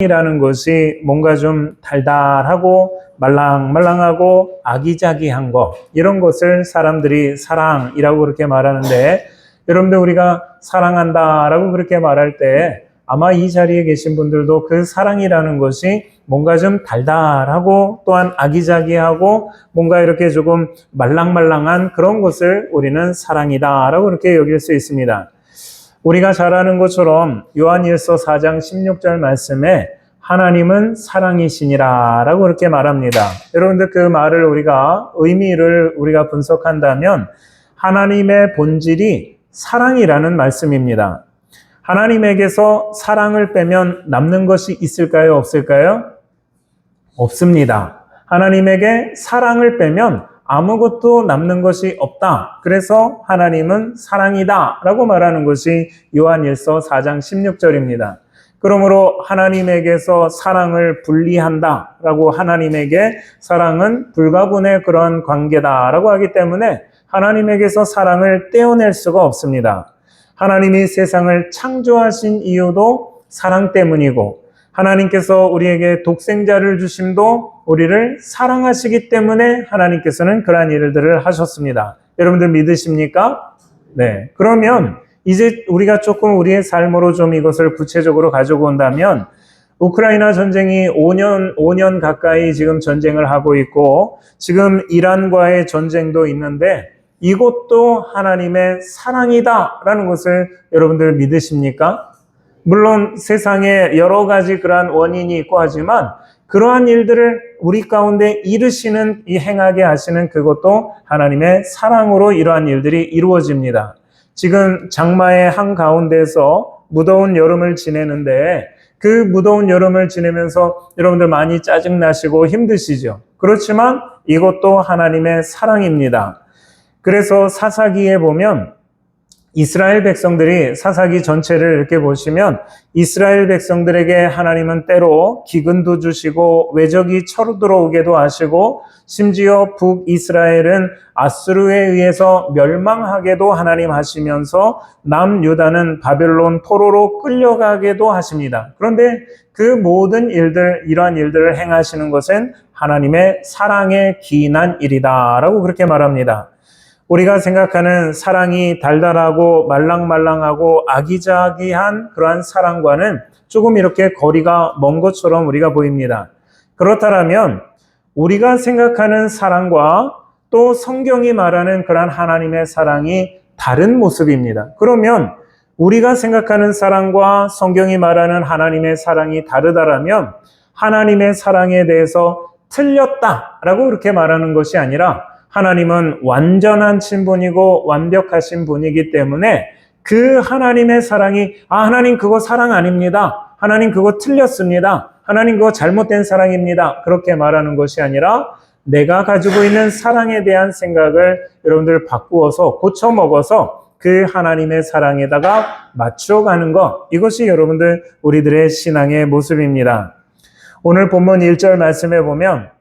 이라는 것이 뭔가 좀 달달하고 말랑말랑하고 아기자기한 것, 이런 것을 사람들이 사랑이라고 그렇게 말하는데, 여러분들 우리가 사랑한다라고 그렇게 말할 때 아마 이 자리에 계신 분들도 그 사랑이라는 것이 뭔가 좀 달달하고 또한 아기자기하고 뭔가 이렇게 조금 말랑말랑한 그런 것을 우리는 사랑이다라고 그렇게 여길 수 있습니다. 우리가 잘 아는 것처럼 요한일서 4장 16절 말씀에 하나님은 사랑이시니라 라고 그렇게 말합니다. 여러분들 그 말을 의미를 우리가 분석한다면 하나님의 본질이 사랑이라는 말씀입니다. 하나님에게서 사랑을 빼면 남는 것이 있을까요? 없을까요? 없습니다. 하나님에게 사랑을 빼면 아무것도 남는 것이 없다. 그래서 하나님은 사랑이다 라고 말하는 것이 요한일서 4장 16절입니다. 그러므로 하나님에게서 사랑을 분리한다 라고, 하나님에게 사랑은 불가분의 그런 관계다 라고 하기 때문에 하나님에게서 사랑을 떼어낼 수가 없습니다. 하나님이 세상을 창조하신 이유도 사랑 때문이고, 하나님께서 우리에게 독생자를 주심도 우리를 사랑하시기 때문에 하나님께서는 그러한 일들을 하셨습니다. 여러분들 믿으십니까? 네. 그러면 이제 우리가 조금 우리의 삶으로 좀 이것을 구체적으로 가지고 온다면, 우크라이나 전쟁이 5년 가까이 지금 전쟁을 하고 있고, 지금 이란과의 전쟁도 있는데, 이것도 하나님의 사랑이다라는 것을 여러분들 믿으십니까? 물론 세상에 여러 가지 그러한 원인이 있고 하지만 그러한 일들을 우리 가운데 행하게 하시는 그것도 하나님의 사랑으로 이러한 일들이 이루어집니다. 지금 장마의 한가운데서 무더운 여름을 지내는데, 그 무더운 여름을 지내면서 여러분들 많이 짜증나시고 힘드시죠? 그렇지만 이것도 하나님의 사랑입니다. 그래서 사사기에 보면 이스라엘 백성들이, 사사기 전체를 이렇게 보시면 이스라엘 백성들에게 하나님은 때로 기근도 주시고 외적이 쳐들어오게도 하시고, 심지어 북이스라엘은 아수르에 의해서 멸망하게도 하나님 하시면서 남유다는 바벨론 포로로 끌려가게도 하십니다. 그런데 그 모든 일들, 이러한 일들을 행하시는 것은 하나님의 사랑에 기인한 일이다라고 그렇게 말합니다. 우리가 생각하는 사랑이 달달하고 말랑말랑하고 아기자기한 그러한 사랑과는 조금 이렇게 거리가 먼 것처럼 우리가 보입니다. 그렇다면 우리가 생각하는 사랑과 또 성경이 말하는 그러한 하나님의 사랑이 다른 모습입니다. 그러면 우리가 생각하는 사랑과 성경이 말하는 하나님의 사랑이 다르다라면 하나님의 사랑에 대해서 틀렸다라고 그렇게 말하는 것이 아니라, 하나님은 완전한 친분이고 완벽하신 분이기 때문에 그 하나님의 사랑이, 하나님 그거 사랑 아닙니다, 하나님 그거 틀렸습니다, 하나님 그거 잘못된 사랑입니다, 그렇게 말하는 것이 아니라 내가 가지고 있는 사랑에 대한 생각을 여러분들 바꾸어서 고쳐먹어서 그 하나님의 사랑에다가 맞춰가는 것, 이것이 여러분들 우리들의 신앙의 모습입니다. 오늘 본문 1절 말씀에 보면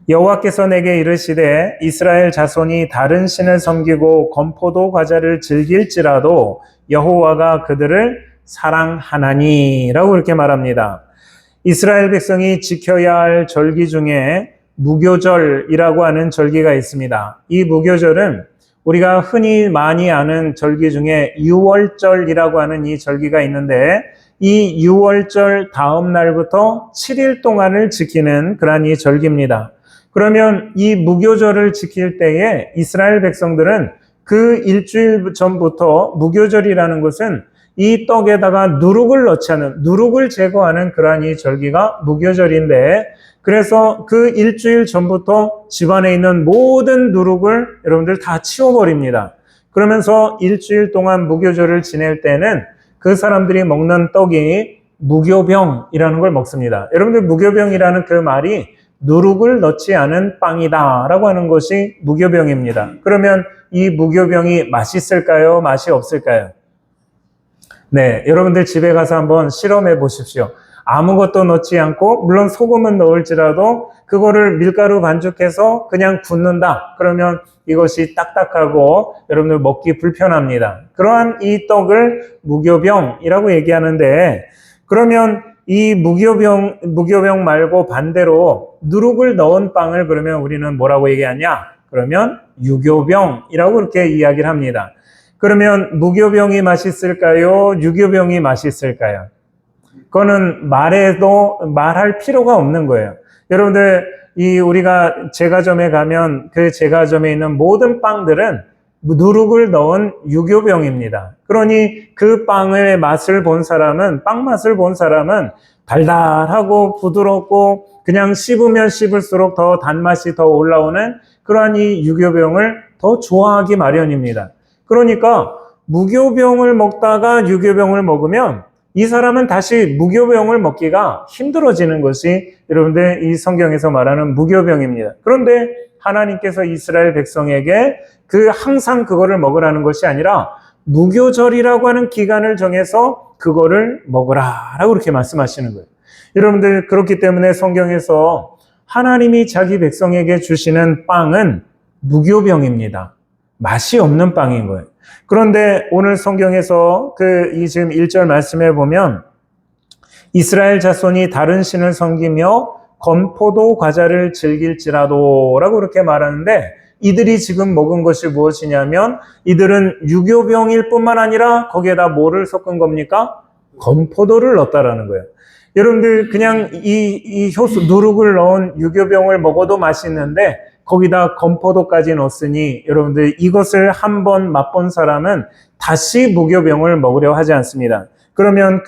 여호와께서 내게 이르시되 이스라엘 자손이 다른 신을 섬기고 건포도 과자를 즐길지라도 여호와가 그들을 사랑하나니 라고 그렇게 말합니다. 이스라엘 백성이 지켜야 할 절기 중에 무교절이라고 하는 절기가 있습니다. 이 무교절은 우리가 흔히 많이 아는 절기 중에 유월절이라고 하는 이 절기가 있는데, 이 유월절 다음 날부터 7일 동안을 지키는 그러한 이 절기입니다. 그러면 이 무교절을 지킬 때에 이스라엘 백성들은 그 일주일 전부터, 무교절이라는 것은 이 떡에다가 누룩을 제거하는 그러한 이 절기가 무교절인데, 그래서 그 일주일 전부터 집안에 있는 모든 누룩을 여러분들 다 치워버립니다. 그러면서 일주일 동안 무교절을 지낼 때는 그 사람들이 먹는 떡이 무교병이라는 걸 먹습니다. 여러분들 무교병이라는 그 말이 누룩을 넣지 않은 빵이다 라고 하는 것이 무교병입니다. 그러면 이 무교병이 맛있을까요? 맛이 없을까요? 네, 여러분들 집에 가서 한번 실험해 보십시오. 아무것도 넣지 않고, 물론 소금은 넣을지라도 그거를 밀가루 반죽해서 그냥 붓는다, 그러면 이것이 딱딱하고 여러분들 먹기 불편합니다. 그러한 이 떡을 무교병이라고 얘기하는데, 그러면 이 무교병 말고 반대로 누룩을 넣은 빵을 그러면 우리는 뭐라고 얘기하냐? 그러면 유교병이라고 그렇게 이야기를 합니다. 그러면 무교병이 맛있을까요? 유교병이 맛있을까요? 그거는 말할 필요가 없는 거예요. 여러분들, 우리가 제과점에 가면 그 제과점에 있는 모든 빵들은 누룩을 넣은 유교병입니다. 그러니 그 빵의 맛을 본 사람은, 빵 맛을 본 사람은 달달하고 부드럽고 그냥 씹으면 씹을수록 더 단맛이 더 올라오는 그러한 이 유교병을 더 좋아하기 마련입니다. 그러니까 무교병을 먹다가 유교병을 먹으면 이 사람은 다시 무교병을 먹기가 힘들어지는 것이 여러분들 이 성경에서 말하는 무교병입니다. 그런데 하나님께서 이스라엘 백성에게 항상 그거를 먹으라는 것이 아니라 무교절이라고 하는 기간을 정해서 그거를 먹으라라고 그렇게 말씀하시는 거예요. 여러분들, 그렇기 때문에 성경에서 하나님이 자기 백성에게 주시는 빵은 무교병입니다. 맛이 없는 빵인 거예요. 그런데 오늘 성경에서 지금 1절 말씀해 보면 이스라엘 자손이 다른 신을 섬기며 건포도 과자를 즐길지라도 라고 그렇게 말하는데, 이들이 지금 먹은 것이 무엇이냐면 이들은 유교병일 뿐만 아니라 거기에다 뭐를 섞은 겁니까? 건포도를 넣었다라는 거예요. 여러분들, 그냥 이 누룩을 넣은 유교병을 먹어도 맛있는데 거기다 건포도까지 넣었으니 여러분들, 이것을 한번 맛본 사람은 다시 무교병을 먹으려 하지 않습니다. 그러면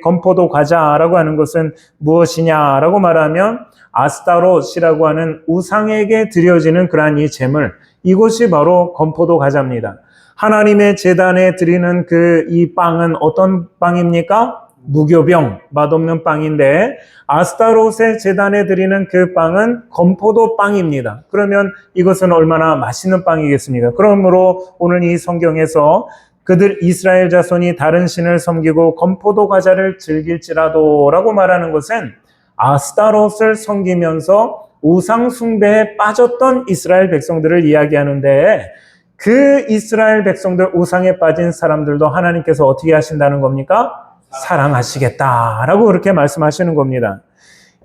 건포도 과자라고 하는 것은 무엇이냐라고 말하면 아스타롯이라고 하는 우상에게 드려지는 그러한 이 제물, 이것이 바로 건포도 과자입니다. 하나님의 제단에 드리는 이 빵은 어떤 빵입니까? 무교병, 맛없는 빵인데 아스타롯의 제단에 드리는 그 빵은 건포도 빵입니다. 그러면 이것은 얼마나 맛있는 빵이겠습니까? 그러므로 오늘 이 성경에서 이스라엘 자손이 다른 신을 섬기고 건포도 과자를 즐길지라도 라고 말하는 것은 아스타롯을 섬기면서 우상 숭배에 빠졌던 이스라엘 백성들을 이야기하는데, 그 이스라엘 백성들, 우상에 빠진 사람들도 하나님께서 어떻게 하신다는 겁니까? 사랑하시겠다라고 그렇게 말씀하시는 겁니다.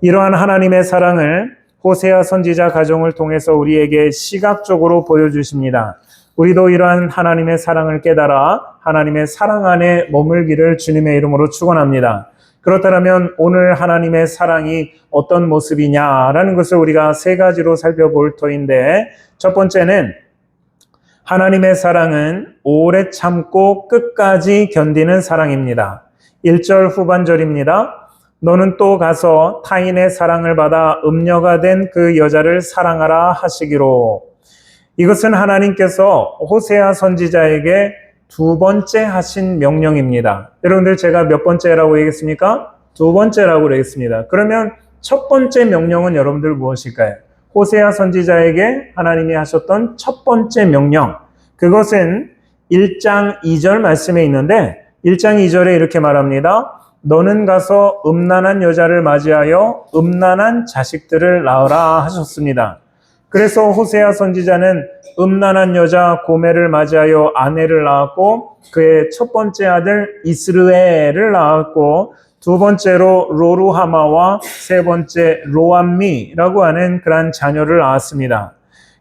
이러한 하나님의 사랑을 호세아 선지자 가정을 통해서 우리에게 시각적으로 보여주십니다. 우리도 이러한 하나님의 사랑을 깨달아 하나님의 사랑 안에 머물기를 주님의 이름으로 축원합니다. 그렇다면 오늘 하나님의 사랑이 어떤 모습이냐라는 것을 우리가 세 가지로 살펴볼 터인데, 첫 번째는 하나님의 사랑은 오래 참고 끝까지 견디는 사랑입니다. 1절 후반절입니다. 너는 또 가서 타인의 사랑을 받아 음녀가 된 그 여자를 사랑하라 하시기로. 이것은 하나님께서 호세아 선지자에게 두 번째 하신 명령입니다. 여러분들, 제가 몇 번째라고 얘기했습니까? 두 번째라고 그랬습니다. 그러면 첫 번째 명령은 여러분들 무엇일까요? 호세아 선지자에게 하나님이 하셨던 첫 번째 명령, 그것은 1장 2절 말씀에 있는데 1장 2절에 이렇게 말합니다. 너는 가서 음란한 여자를 맞이하여 음란한 자식들을 낳으라 하셨습니다. 그래서 호세아 선지자는 음란한 여자 고멜을 맞이하여 아내를 낳았고, 그의 첫 번째 아들 이스르엘을 낳았고, 두 번째로 로루하마와 세 번째 로암미라고 하는 그러한 자녀를 낳았습니다.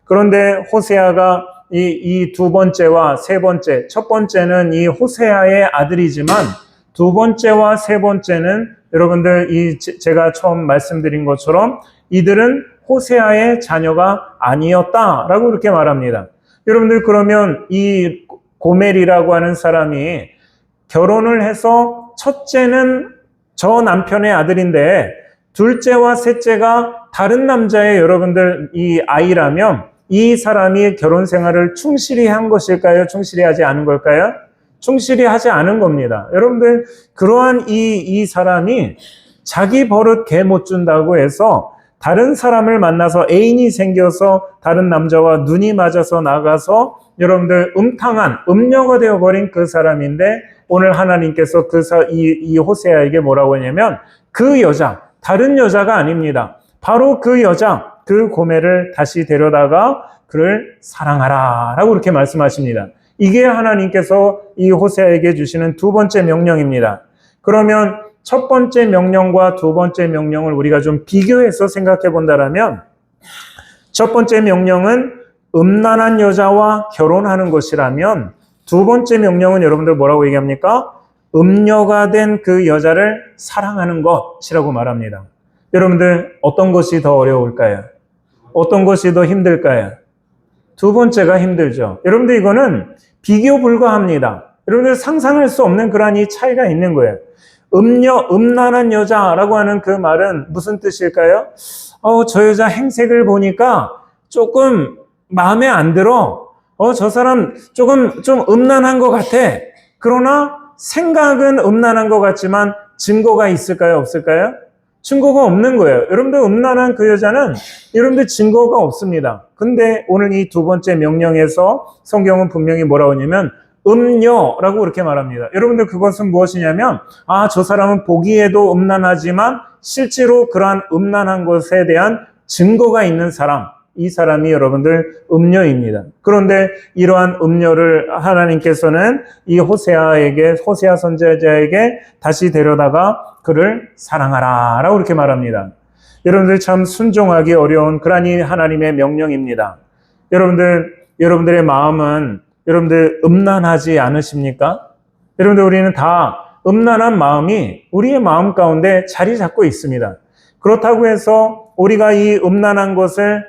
그런데 호세아가 이 두 번째와 세 번째, 첫 번째는 이 호세아의 아들이지만 두 번째와 세 번째는 여러분들, 제가 처음 말씀드린 것처럼 이들은 호세아의 자녀가 아니었다라고 그렇게 말합니다. 여러분들, 그러면 이 고멜이라고 하는 사람이 결혼을 해서 첫째는 저 남편의 아들인데 둘째와 셋째가 다른 남자의 여러분들 이 아이라면 이 사람이 결혼 생활을 충실히 한 것일까요? 충실히 하지 않은 걸까요? 충실히 하지 않은 겁니다. 여러분들, 그러한 이 사람이 자기 버릇 개 못 준다고 해서 다른 사람을 만나서 애인이 생겨서 다른 남자와 눈이 맞아서 나가서 여러분들 음탕한 음녀가 되어버린 그 사람인데, 오늘 하나님께서 이 호세아에게 뭐라고 하냐면 그 여자, 다른 여자가 아닙니다. 바로 그 여자, 그 고멜을 다시 데려다가 그를 사랑하라 라고 그렇게 말씀하십니다. 이게 하나님께서 이 호세아에게 주시는 두 번째 명령입니다. 그러면 첫 번째 명령과 두 번째 명령을 우리가 좀 비교해서 생각해 본다라면 첫 번째 명령은 음란한 여자와 결혼하는 것이라면 두 번째 명령은 여러분들 뭐라고 얘기합니까? 음녀가 된 그 여자를 사랑하는 것이라고 말합니다. 여러분들 어떤 것이 더 어려울까요? 어떤 것이 더 힘들까요? 두 번째가 힘들죠. 여러분들 이거는 비교 불가합니다. 여러분들 상상할 수 없는 그러한 이 차이가 있는 거예요. 음란한 여자라고 하는 그 말은 무슨 뜻일까요? 저 여자 행색을 보니까 조금 마음에 안 들어. 저 사람 조금 좀 음란한 것 같아. 그러나 생각은 음란한 것 같지만 증거가 있을까요? 없을까요? 증거가 없는 거예요. 여러분들 음란한 그 여자는 여러분들 증거가 없습니다. 근데 오늘 이 두 번째 명령에서 성경은 분명히 뭐라고 하냐면 음녀라고 그렇게 말합니다. 여러분들 그것은 무엇이냐면 저 사람은 보기에도 음란하지만 실제로 그러한 음란한 것에 대한 증거가 있는 사람, 이 사람이 여러분들 음녀입니다. 그런데 이러한 음녀를 하나님께서는 이 호세아 선지자에게 다시 데려다가 그를 사랑하라 라고 이렇게 말합니다. 여러분들 참 순종하기 어려운 그러한 이 하나님의 명령입니다. 여러분들의 마음은 여러분들 음란하지 않으십니까? 여러분들 우리는 다 음란한 마음이 우리의 마음 가운데 자리 잡고 있습니다. 그렇다고 해서 우리가 이 음란한 것을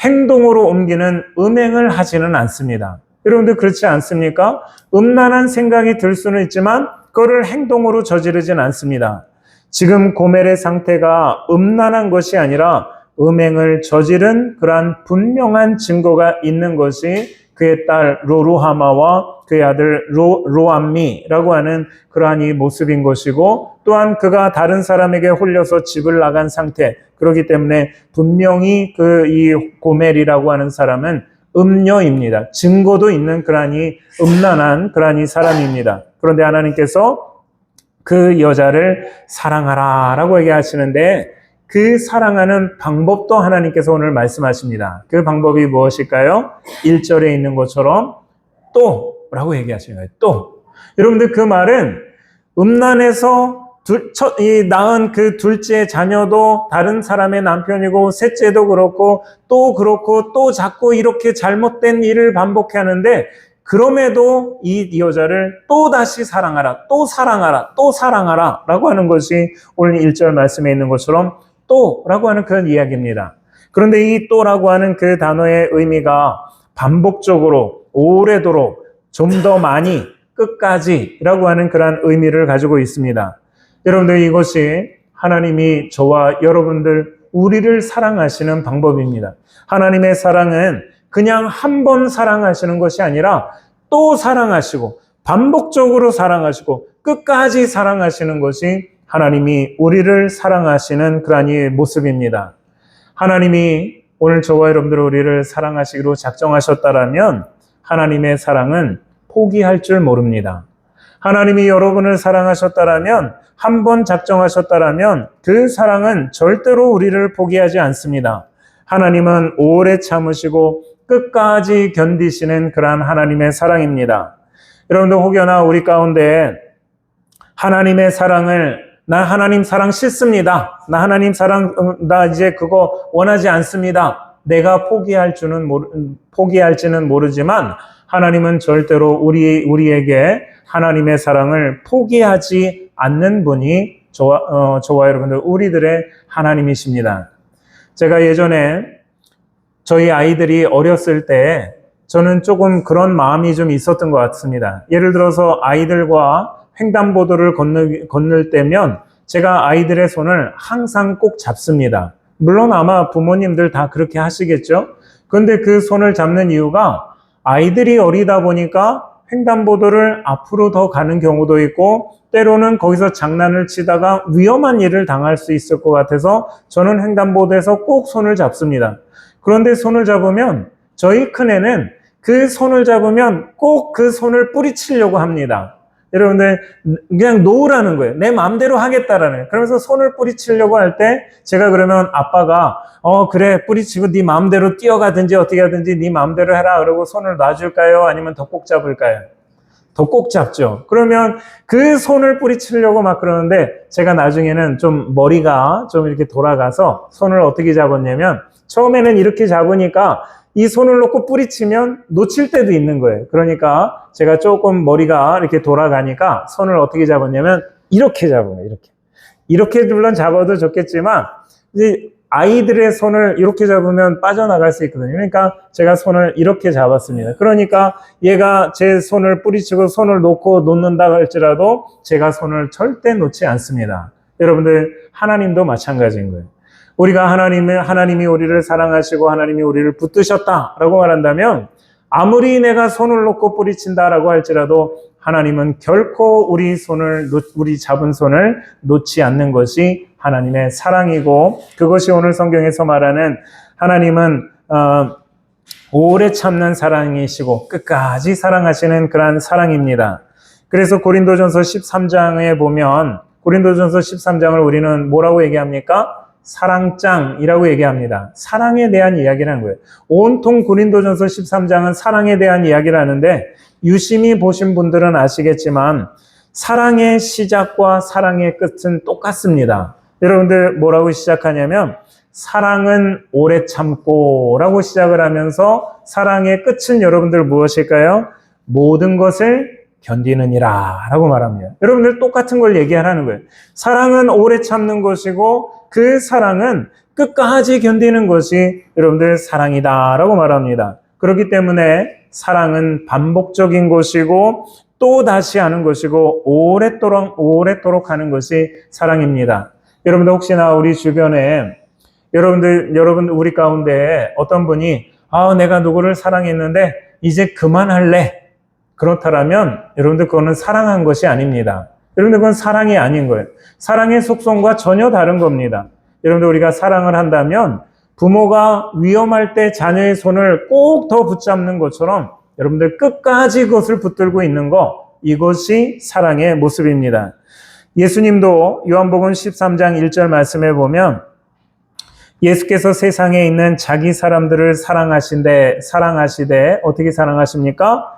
행동으로 옮기는 음행을 하지는 않습니다. 여러분들 그렇지 않습니까? 음란한 생각이 들 수는 있지만 그거를 행동으로 저지르진 않습니다. 지금 고멜의 상태가 음란한 것이 아니라 음행을 저지른 그러한 분명한 증거가 있는 것이 그의 딸 로루하마와 그의 아들 로암미라고 하는 그러한 이 모습인 것이고, 또한 그가 다른 사람에게 홀려서 집을 나간 상태, 그렇기 때문에 분명히 이 고멜이라고 하는 사람은 음녀입니다. 증거도 있는 그러한 이 음란한 그러한 이 사람입니다. 그런데 하나님께서 그 여자를 사랑하라 라고 얘기하시는데, 그 사랑하는 방법도 하나님께서 오늘 말씀하십니다. 그 방법이 무엇일까요? 1절에 있는 것처럼 또 라고 얘기하시는 거예요. 또. 여러분들 그 말은 음란해서 낳은 그 둘째 자녀도 다른 사람의 남편이고 셋째도 그렇고 또 자꾸 이렇게 잘못된 일을 반복해 하는데, 그럼에도 이 여자를 또 다시 사랑하라, 또 사랑하라, 또 사랑하라 라고 하는 것이 오늘 1절 말씀에 있는 것처럼 또라고 하는 그런 이야기입니다. 그런데 이 또라고 하는 그 단어의 의미가 반복적으로 오래도록 좀 더 많이 끝까지라고 하는 그런 의미를 가지고 있습니다. 여러분들 이것이 하나님이 저와 여러분들 우리를 사랑하시는 방법입니다. 하나님의 사랑은 그냥 한 번 사랑하시는 것이 아니라 또 사랑하시고 반복적으로 사랑하시고 끝까지 사랑하시는 것이 하나님이 우리를 사랑하시는 그러한 이 모습입니다. 하나님이 오늘 저와 여러분들 우리를 사랑하시기로 작정하셨다라면 하나님의 사랑은 포기할 줄 모릅니다. 하나님이 여러분을 사랑하셨다라면, 한 번 작정하셨다라면 그 사랑은 절대로 우리를 포기하지 않습니다. 하나님은 오래 참으시고 끝까지 견디시는 그러한 하나님의 사랑입니다. 여러분들 혹여나 우리 가운데 하나님의 사랑을 나 하나님 사랑 싫습니다. 나 이제 그거 원하지 않습니다. 내가 포기할지는 모르지만 하나님은 절대로 우리에게 하나님의 사랑을 포기하지 않는 분이 저와 여러분들 우리들의 하나님이십니다. 제가 예전에 저희 아이들이 어렸을 때 저는 조금 그런 마음이 좀 있었던 것 같습니다. 예를 들어서 아이들과 횡단보도를 건널 때면 제가 아이들의 손을 항상 꼭 잡습니다. 물론 아마 부모님들 다 그렇게 하시겠죠? 그런데 그 손을 잡는 이유가 아이들이 어리다 보니까 횡단보도를 앞으로 더 가는 경우도 있고 때로는 거기서 장난을 치다가 위험한 일을 당할 수 있을 것 같아서 저는 횡단보도에서 꼭 손을 잡습니다. 그런데 손을 잡으면 저희 큰애는 그 손을 잡으면 꼭 그 손을 뿌리치려고 합니다. 여러분들 그냥 놓으라는 거예요. 내 마음대로 하겠다라는 거예요. 그러면서 손을 뿌리치려고 할 때 제가 그러면 아빠가 그래 뿌리치고 네 마음대로 뛰어가든지 어떻게 하든지 네 마음대로 해라 그러고 손을 놔줄까요? 아니면 더 꼭 잡을까요? 더 꼭 잡죠. 그러면 그 손을 뿌리치려고 막 그러는데 제가 나중에는 좀 머리가 좀 이렇게 돌아가서 손을 어떻게 잡았냐면 처음에는 이렇게 잡으니까 이 손을 놓고 뿌리치면 놓칠 때도 있는 거예요. 그러니까 제가 조금 머리가 이렇게 돌아가니까 손을 어떻게 잡았냐면 이렇게 잡은 거예요. 이렇게 물론 잡아도 좋겠지만 이제 아이들의 손을 이렇게 잡으면 빠져나갈 수 있거든요. 그러니까 제가 손을 이렇게 잡았습니다. 그러니까 얘가 제 손을 뿌리치고 손을 놓고 놓는다 할지라도 제가 손을 절대 놓지 않습니다. 여러분들 하나님도 마찬가지인 거예요. 우리가 하나님이 우리를 사랑하시고 하나님이 우리를 붙드셨다라고 말한다면 아무리 내가 손을 놓고 뿌리친다라고 할지라도 하나님은 결코 우리 잡은 손을 놓지 않는 것이 하나님의 사랑이고 그것이 오늘 성경에서 말하는 하나님은 오래 참는 사랑이시고 끝까지 사랑하시는 그러한 사랑입니다. 그래서 고린도전서 13장에 보면 고린도전서 13장을 우리는 뭐라고 얘기합니까? 사랑장이라고 얘기합니다. 사랑에 대한 이야기라는 거예요. 온통 고린도전서 13장은 사랑에 대한 이야기를 하는데 유심히 보신 분들은 아시겠지만 사랑의 시작과 사랑의 끝은 똑같습니다. 여러분들 뭐라고 시작하냐면 사랑은 오래 참고 라고 시작을 하면서 사랑의 끝은 여러분들 무엇일까요? 모든 것을 견디느니라 라고 말합니다. 여러분들 똑같은 걸 얘기하라는 거예요. 사랑은 오래 참는 것이고 그 사랑은 끝까지 견디는 것이 여러분들 사랑이다 라고 말합니다. 그렇기 때문에 사랑은 반복적인 것이고 또 다시 하는 것이고 오랫도록 하는 것이 사랑입니다. 여러분들 혹시나 우리 주변에 여러분 우리 가운데 어떤 분이 내가 누구를 사랑했는데 이제 그만할래. 그렇다면 여러분들 그거는 사랑한 것이 아닙니다. 여러분들 그건 사랑이 아닌 거예요. 사랑의 속성과 전혀 다른 겁니다. 여러분들 우리가 사랑을 한다면 부모가 위험할 때 자녀의 손을 꼭 더 붙잡는 것처럼 여러분들 끝까지 그것을 붙들고 있는 거 이것이 사랑의 모습입니다. 예수님도 요한복음 13장 1절 말씀에 보면 예수께서 세상에 있는 자기 사람들을 사랑하시되 어떻게 사랑하십니까?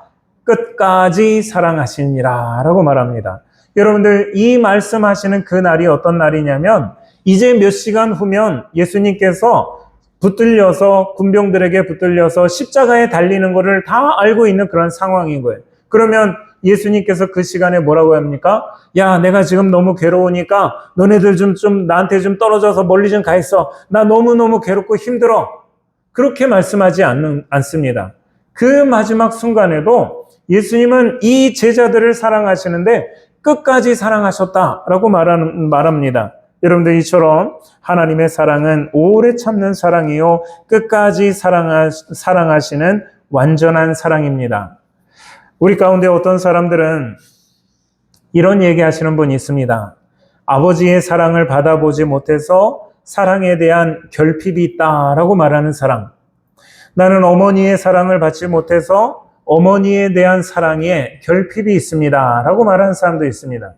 끝까지 사랑하시니라 라고 말합니다. 여러분들 이 말씀하시는 그 날이 어떤 날이냐면 이제 몇 시간 후면 예수님께서 군병들에게 붙들려서 십자가에 달리는 것을 다 알고 있는 그런 상황인 거예요. 그러면 예수님께서 그 시간에 뭐라고 합니까? 야, 내가 지금 너무 괴로우니까 너네들 좀 나한테 좀 떨어져서 멀리 좀 가 있어. 나 너무너무 괴롭고 힘들어. 그렇게 말씀하지 않습니다. 그 마지막 순간에도 예수님은 이 제자들을 사랑하시는데 끝까지 사랑하셨다라고 말합니다. 여러분들 이처럼 하나님의 사랑은 오래 참는 사랑이요 끝까지 사랑하시는 완전한 사랑입니다. 우리 가운데 어떤 사람들은 이런 얘기하시는 분이 있습니다. 아버지의 사랑을 받아보지 못해서 사랑에 대한 결핍이 있다라고 말하는 사람. 나는 어머니의 사랑을 받지 못해서 어머니에 대한 사랑에 결핍이 있습니다 라고 말하는 사람도 있습니다.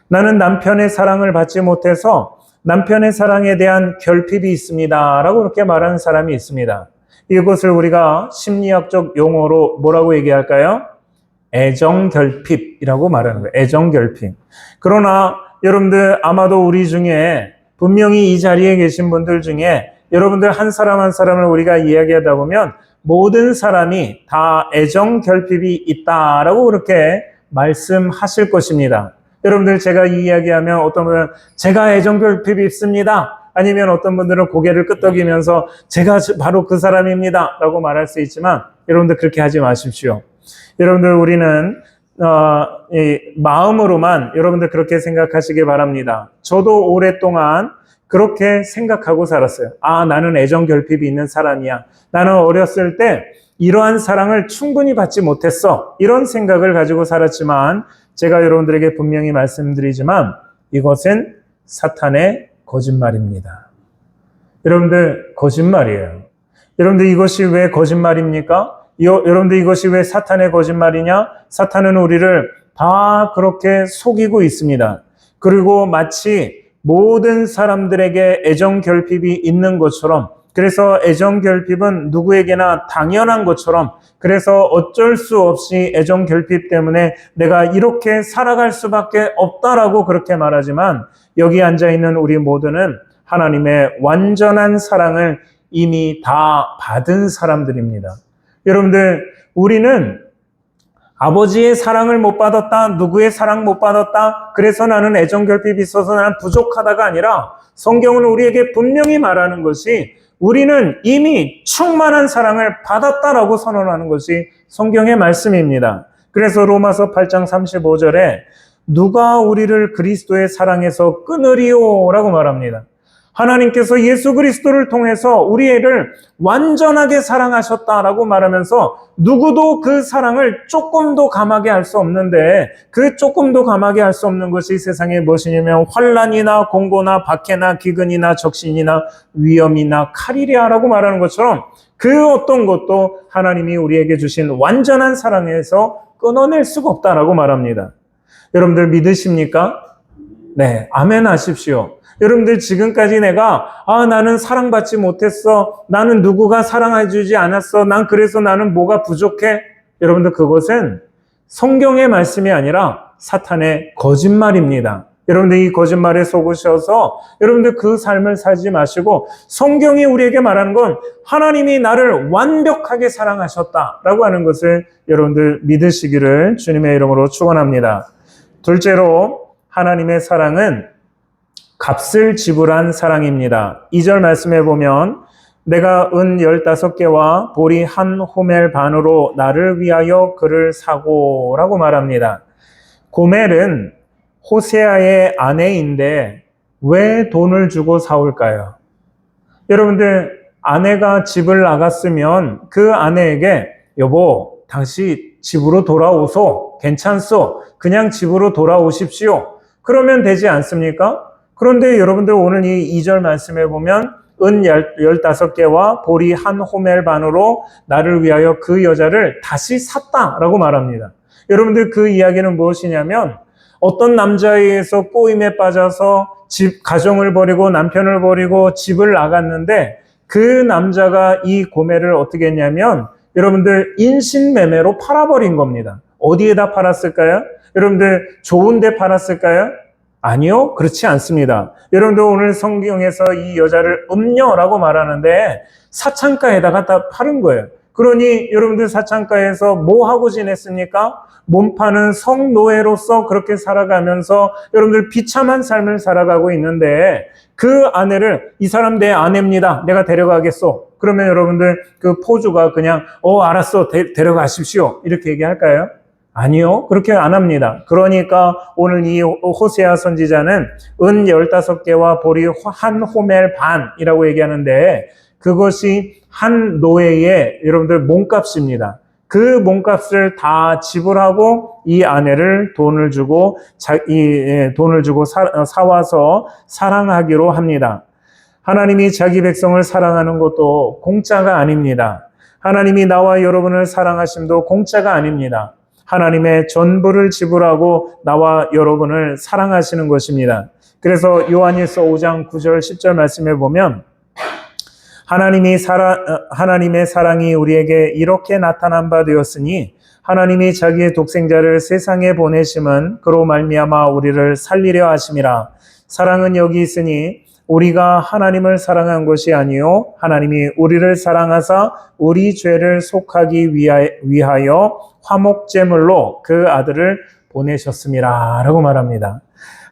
나는 남편의 사랑을 받지 못해서 남편의 사랑에 대한 결핍이 있습니다 라고 그렇게 말하는 사람이 있습니다. 이것을 우리가 심리학적 용어로 뭐라고 얘기할까요? 애정결핍이라고 말하는 거예요. 애정결핍. 그러나 여러분들 아마도 우리 중에 분명히 이 자리에 계신 분들 중에 여러분들 한 사람 한 사람을 우리가 이야기하다 보면 모든 사람이 다 애정결핍이 있다라고 그렇게 말씀하실 것입니다. 여러분들 제가 이 이야기하면 어떤 분은 제가 애정결핍이 있습니다. 아니면 어떤 분들은 고개를 끄덕이면서 제가 바로 그 사람입니다 라고 말할 수 있지만 여러분들 그렇게 하지 마십시오. 여러분들 우리는 마음으로만 여러분들 그렇게 생각하시기 바랍니다. 저도 오랫동안 그렇게 생각하고 살았어요. 나는 애정결핍이 있는 사람이야. 나는 어렸을 때 이러한 사랑을 충분히 받지 못했어. 이런 생각을 가지고 살았지만 제가 여러분들에게 분명히 말씀드리지만 이것은 사탄의 거짓말입니다. 여러분들 거짓말이에요. 여러분들 이것이 왜 거짓말입니까? 여러분들 이것이 왜 사탄의 거짓말이냐? 사탄은 우리를 다 그렇게 속이고 있습니다. 그리고 마치 모든 사람들에게 애정결핍이 있는 것처럼 그래서 애정 결핍은 누구에게나 당연한 것처럼, 그래서 어쩔 수 없이 애정 결핍 때문에 내가 이렇게 살아갈 수밖에 없다라고 그렇게 말하지만, 여기 앉아있는 우리 모두는 하나님의 완전한 사랑을 이미 다 받은 사람들입니다. 여러분들, 우리는 아버지의 사랑을 못 받았다, 누구의 사랑 못 받았다, 그래서 나는 애정 결핍이 있어서 나는 부족하다가 아니라, 성경은 우리에게 분명히 말하는 것이 우리는 이미 충만한 사랑을 받았다라고 선언하는 것이 성경의 말씀입니다. 그래서 로마서 8장 35절에 누가 우리를 그리스도의 사랑에서 끊으리요? 라고 말합니다. 하나님께서 예수 그리스도를 통해서 우리를 완전하게 사랑하셨다라고 말하면서 누구도 그 사랑을 조금도 감하게 할 수 없는데, 그 조금도 감하게 할 수 없는 것이 세상에 무엇이냐면 환난이나 공고나 박해나 기근이나 적신이나 위험이나 칼이랴라고 말하는 것처럼 그 어떤 것도 하나님이 우리에게 주신 완전한 사랑에서 끊어낼 수가 없다라고 말합니다. 여러분들 믿으십니까? 네, 아멘 하십시오. 여러분들 지금까지 내가 나는 사랑받지 못했어, 나는 누구가 사랑해주지 않았어, 그래서 나는 뭐가 부족해, 여러분들 그것은 성경의 말씀이 아니라 사탄의 거짓말입니다. 여러분들 이 거짓말에 속으셔서 여러분들 그 삶을 살지 마시고, 성경이 우리에게 말하는 건 하나님이 나를 완벽하게 사랑하셨다라고 하는 것을 여러분들 믿으시기를 주님의 이름으로 축원합니다. 둘째로, 하나님의 사랑은 값을 지불한 사랑입니다. 2절 말씀해 보면 내가 은 15개와 보리 한 호멜 반으로 나를 위하여 그를 사고라고 말합니다. 고멜은 호세아의 아내인데 왜 돈을 주고 사올까요? 여러분들, 아내가 집을 나갔으면 그 아내에게 여보, 당신 집으로 돌아오소, 괜찮소, 그냥 집으로 돌아오십시오, 그러면 되지 않습니까? 그런데 여러분들 오늘 이 2절 말씀해 보면 은 15개와 보리 한 호멜 반으로 나를 위하여 그 여자를 다시 샀다라고 말합니다. 여러분들 그 이야기는 무엇이냐면, 어떤 남자에 의해서 꼬임에 빠져서 가정을 버리고 남편을 버리고 집을 나갔는데, 그 남자가 이 고멜을 어떻게 했냐면 여러분들 인신매매로 팔아버린 겁니다. 어디에다 팔았을까요? 여러분들 좋은 데 팔았을까요? 아니요, 그렇지 않습니다. 여러분들 오늘 성경에서 이 여자를 음녀라고 말하는데 사창가에다가 다 팔은 거예요. 그러니 여러분들 사창가에서 뭐 하고 지냈습니까? 몸 파는 성노예로서 그렇게 살아가면서 여러분들 비참한 삶을 살아가고 있는데, 그 아내를 이 사람 내 아내입니다, 내가 데려가겠소, 그러면 여러분들 그 포주가 그냥 알았어, 데려가십시오 이렇게 얘기할까요? 아니요, 그렇게 안 합니다. 그러니까 오늘 이 호세아 선지자는 은 15개와 보리 한 호멜 반이라고 얘기하는데, 그것이 한 노예의 여러분들 몸값입니다. 그 몸값을 다 지불하고 이 아내를 돈을 주고 사와서 사랑하기로 합니다. 하나님이 자기 백성을 사랑하는 것도 공짜가 아닙니다. 하나님이 나와 여러분을 사랑하심도 공짜가 아닙니다. 하나님의 전부를 지불하고 나와 여러분을 사랑하시는 것입니다. 그래서 요한일서 5장 9절 10절 말씀해 보면 하나님의 사랑이 우리에게 이렇게 나타난 바 되었으니 하나님이 자기의 독생자를 세상에 보내심은 그로 말미암아 우리를 살리려 하심이라. 사랑은 여기 있으니 우리가 하나님을 사랑한 것이 아니요 하나님이 우리를 사랑하사 우리 죄를 속하기 위하여 화목제물로 그 아들을 보내셨음이라 라고 말합니다.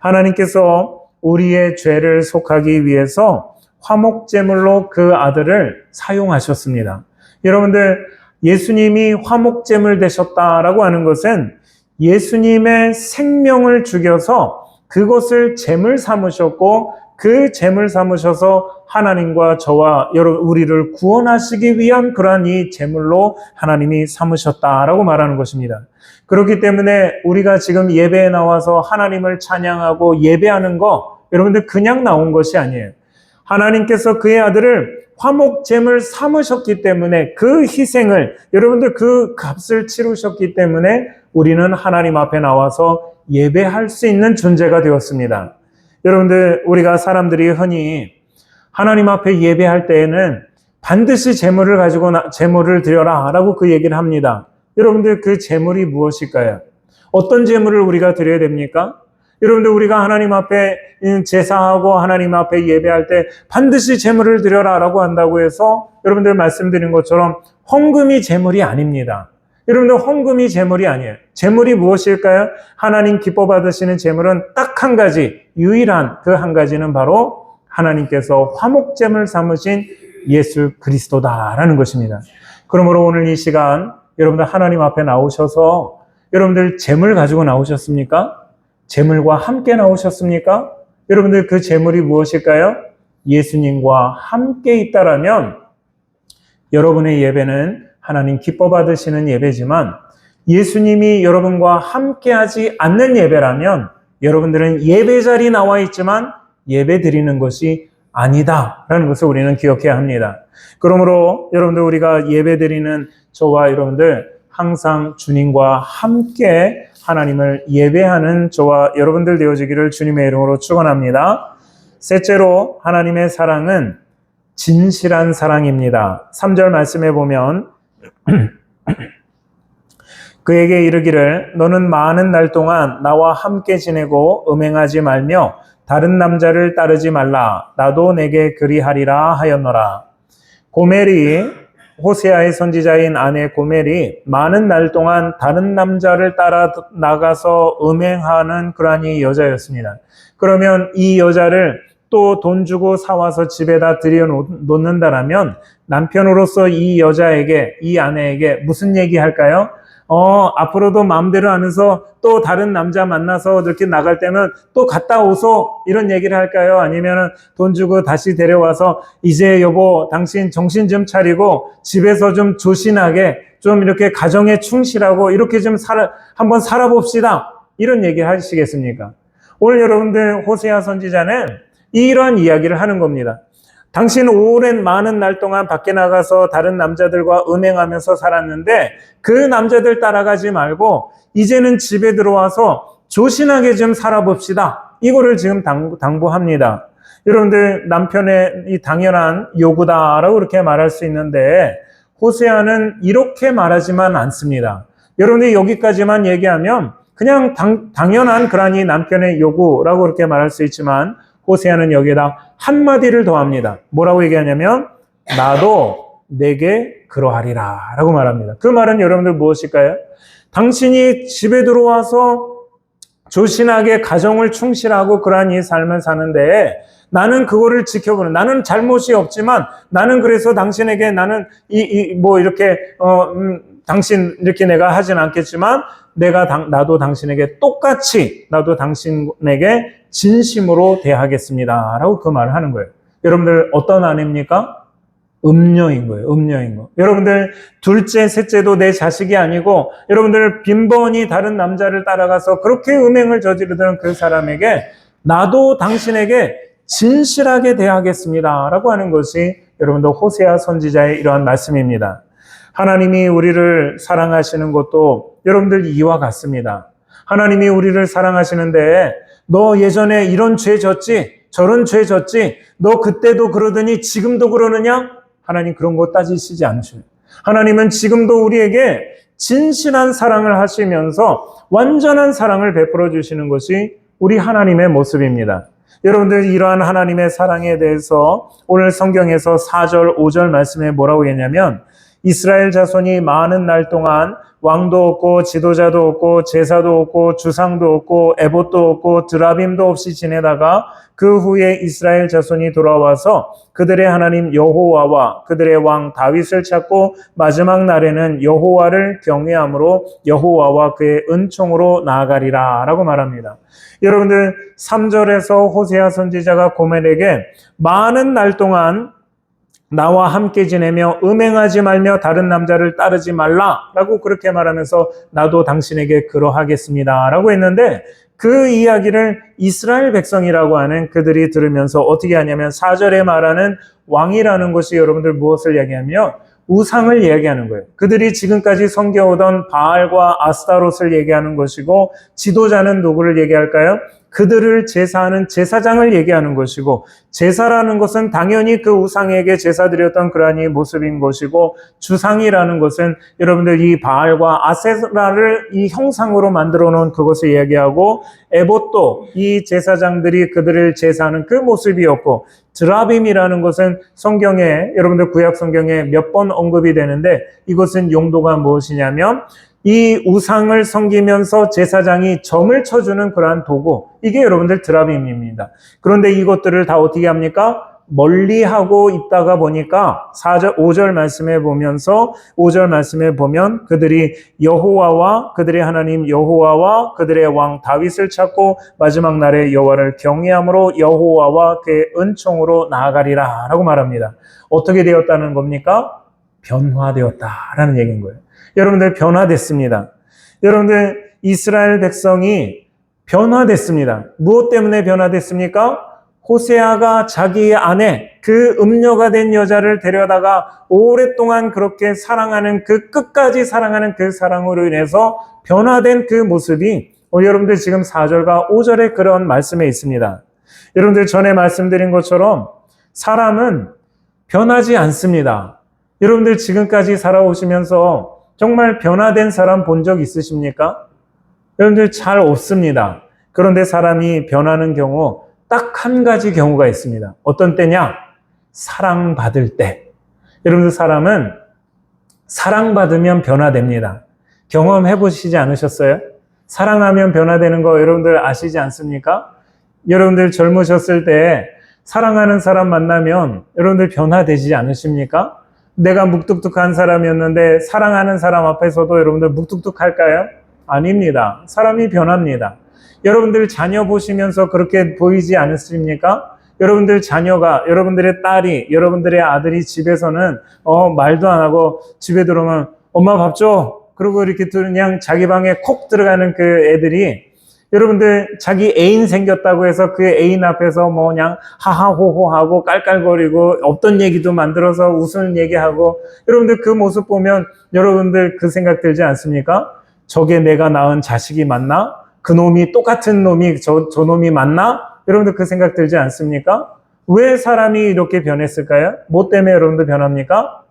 하나님께서 우리의 죄를 속하기 위해서 화목제물로 그 아들을 사용하셨습니다. 여러분들, 예수님이 화목제물 되셨다라고 하는 것은 예수님의 생명을 죽여서 그것을 제물 삼으셨고, 그 제물 삼으셔서 하나님과 저와 우리를 구원하시기 위한 그러한 이 제물로 하나님이 삼으셨다라고 말하는 것입니다. 그렇기 때문에 우리가 지금 예배에 나와서 하나님을 찬양하고 예배하는 거, 여러분들 그냥 나온 것이 아니에요. 하나님께서 그의 아들을 화목제물 삼으셨기 때문에, 그 희생을, 여러분들 그 값을 치르셨기 때문에 우리는 하나님 앞에 나와서 예배할 수 있는 존재가 되었습니다. 여러분들, 우리가 사람들이 흔히 하나님 앞에 예배할 때에는 반드시 제물을 드려라 라고 그 얘기를 합니다. 여러분들 그 제물이 무엇일까요? 어떤 제물을 우리가 드려야 됩니까? 여러분들 우리가 하나님 앞에 제사하고 하나님 앞에 예배할 때 반드시 제물을 드려라 라고 한다고 해서 여러분들 말씀드린 것처럼 헌금이 제물이 아닙니다. 여러분들 헌금이 제물이 아니에요. 제물이 무엇일까요? 하나님 기뻐 받으시는 제물은 딱 한 가지, 유일한 그 한 가지는 바로 하나님께서 화목제물 삼으신 예수 그리스도다라는 것입니다. 그러므로 오늘 이 시간 여러분들 하나님 앞에 나오셔서 여러분들 제물 가지고 나오셨습니까? 제물과 함께 나오셨습니까? 여러분들 그 제물이 무엇일까요? 예수님과 함께 있다라면 여러분의 예배는 하나님 기뻐 받으시는 예배지만 예수님이 여러분과 함께 하지 않는 예배라면 여러분들은 예배 자리에 나와 있지만 예배 드리는 것이 아니다라는 것을 우리는 기억해야 합니다. 그러므로 여러분들 우리가 예배 드리는 저와 여러분들 항상 주님과 함께 하나님을 예배하는 저와 여러분들 되어지기를 주님의 이름으로 축원합니다. 셋째로 하나님의 사랑은 진실한 사랑입니다. 3절 말씀에 보면 그에게 이르기를 너는 많은 날 동안 나와 함께 지내고 음행하지 말며 다른 남자를 따르지 말라. 나도 내게 그리하리라 하였노라. 고멜이 호세아의 선지자인 아내 고멜이 많은 날 동안 다른 남자를 따라 나가서 음행하는 그러한 여자였습니다. 그러면 이 여자를 또 돈 주고 사와서 집에다 들여놓는다라면 남편으로서 이 여자에게, 이 아내에게 무슨 얘기 할까요? 앞으로도 마음대로 하면서 또 다른 남자 만나서 이렇게 나갈 때는 또 갔다 오소 이런 얘기를 할까요? 아니면 돈 주고 다시 데려와서 이제 여보 당신 정신 좀 차리고 집에서 좀 조신하게 좀 이렇게 가정에 충실하고 이렇게 좀 한번 살아봅시다 이런 얘기를 하시겠습니까? 오늘 여러분들 호세아 선지자는 이러한 이야기를 하는 겁니다. 당신 오랜 많은 날 동안 밖에 나가서 다른 남자들과 음행하면서 살았는데 그 남자들 따라가지 말고 이제는 집에 들어와서 조신하게 좀 살아봅시다. 이거를 지금 당부합니다. 여러분들 남편의 이 당연한 요구다라고 그렇게 말할 수 있는데 호세아는 이렇게 말하지만 않습니다. 여러분들이 여기까지만 얘기하면 그냥 당연한 그러한 이 남편의 요구라고 그렇게 말할 수 있지만 호세아는 여기에다 한마디를 더합니다. 뭐라고 얘기하냐면 나도 내게 그러하리라 라고 말합니다. 그 말은 여러분들 무엇일까요? 당신이 집에 들어와서 조신하게 가정을 충실하고 그러한 이 삶을 사는데 나는 그거를 지켜보는, 나는 잘못이 없지만 나는 그래서 당신에게 나는 당신 이렇게 내가 하진 않겠지만 나도 당신에게 똑같이 나도 당신에게 진심으로 대하겠습니다 라고 그 말을 하는 거예요. 여러분들 어떤 아내입니까? 음녀인 거예요. 음녀인 거. 여러분들 둘째, 셋째도 내 자식이 아니고 여러분들 빈번히 다른 남자를 따라가서 그렇게 음행을 저지르던 그 사람에게 나도 당신에게 진실하게 대하겠습니다 라고 하는 것이 여러분들 호세아 선지자의 이러한 말씀입니다. 하나님이 우리를 사랑하시는 것도 여러분들 이와 같습니다. 하나님이 우리를 사랑하시는데 너 예전에 이런 죄 졌지? 저런 죄 졌지? 너 그때도 그러더니 지금도 그러느냐? 하나님 그런 거 따지시지 않으셔요. 하나님은 지금도 우리에게 진실한 사랑을 하시면서 완전한 사랑을 베풀어 주시는 것이 우리 하나님의 모습입니다. 여러분들 이러한 하나님의 사랑에 대해서 오늘 성경에서 4절, 5절 말씀에 뭐라고 했냐면 이스라엘 자손이 많은 날 동안 왕도 없고 지도자도 없고 제사도 없고 주상도 없고 에봇도 없고 드라빔도 없이 지내다가 그 후에 이스라엘 자손이 돌아와서 그들의 하나님 여호와와 그들의 왕 다윗을 찾고 마지막 날에는 여호와를 경외함으로 여호와와 그의 은총으로 나아가리라 라고 말합니다. 여러분들 3절에서 호세아 선지자가 고멜에게 많은 날 동안 나와 함께 지내며 음행하지 말며 다른 남자를 따르지 말라라고 그렇게 말하면서 나도 당신에게 그러하겠습니다 라고 했는데 그 이야기를 이스라엘 백성이라고 하는 그들이 들으면서 어떻게 하냐면 4절에 말하는 왕이라는 것이 여러분들 무엇을 얘기하며 우상을 얘기하는 거예요. 그들이 지금까지 섬겨오던 바알과 아스타롯을 얘기하는 것이고 지도자는 누구를 얘기할까요? 그들을 제사하는 제사장을 얘기하는 것이고, 제사라는 것은 당연히 그 우상에게 제사 드렸던 그러한 이 모습인 것이고, 주상이라는 것은 여러분들 이 바알과 아세라를 이 형상으로 만들어 놓은 그것을 이야기하고, 에봇도 이 제사장들이 그들을 제사하는 그 모습이었고, 드라빔이라는 것은 성경에, 여러분들 구약 성경에 몇 번 언급이 되는데, 이것은 용도가 무엇이냐면 이 우상을 섬기면서 제사장이 점을 쳐주는 그러한 도구, 이게 여러분들 드라빔입니다. 그런데 이것들을 다 어떻게 합니까? 멀리하고 있다가 보니까 5절 말씀에 보면서 5절 말씀에 보면 그들이 여호와와 그들의 하나님 여호와와 그들의 왕 다윗을 찾고 마지막 날에 여호와를 경외함으로 여호와와 그의 은총으로 나아가리라 라고 말합니다. 어떻게 되었다는 겁니까? 변화되었다라는 얘기인 거예요. 여러분들 변화됐습니다. 여러분들 이스라엘 백성이 변화됐습니다. 무엇 때문에 변화됐습니까? 호세아가 자기 아내, 그 음녀가 된 여자를 데려다가 오랫동안 그렇게 사랑하는 그 끝까지 사랑하는 그 사랑으로 인해서 변화된 그 모습이 여러분들 지금 4절과 5절에 그런 말씀에 있습니다. 여러분들 전에 말씀드린 것처럼 사람은 변하지 않습니다. 여러분들 지금까지 살아오시면서 정말 변화된 사람 본 적 있으십니까? 여러분들 잘 없습니다. 그런데 사람이 변하는 경우 딱 한 가지 경우가 있습니다. 어떤 때냐? 사랑받을 때. 여러분들 사람은 사랑받으면 변화됩니다. 경험해 보시지 않으셨어요? 사랑하면 변화되는 거 여러분들 아시지 않습니까? 여러분들 젊으셨을 때 사랑하는 사람 만나면 여러분들 변화되지 않으십니까? 내가 묵뚝뚝한 사람이었는데 사랑하는 사람 앞에서도 여러분들 묵뚝뚝할까요? 아닙니다. 사람이 변합니다. 여러분들 자녀 보시면서 그렇게 보이지 않으십니까? 여러분들 자녀가, 여러분들의 딸이, 여러분들의 아들이 집에서는 말도 안 하고 집에 들어오면 엄마 밥 줘. 그리고 이렇게 그냥 자기 방에 콕 들어가는 그 애들이 여러분들 자기 애인 생겼다고 해서 그 애인 앞에서 뭐 그냥 하하호호하고 깔깔거리고 없던 얘기도 만들어서 웃는 얘기하고, 여러분들 그 모습 보면 여러분들 그 생각 들지 않습니까? 저게 내가 낳은 자식이 맞나? 그 놈이 똑같은 놈이 저 놈이 맞나? 여러분들 그 생각 들지 않습니까? 왜 사람이 이렇게 변했을까요? 뭐 때문에 여러분들 변합니까?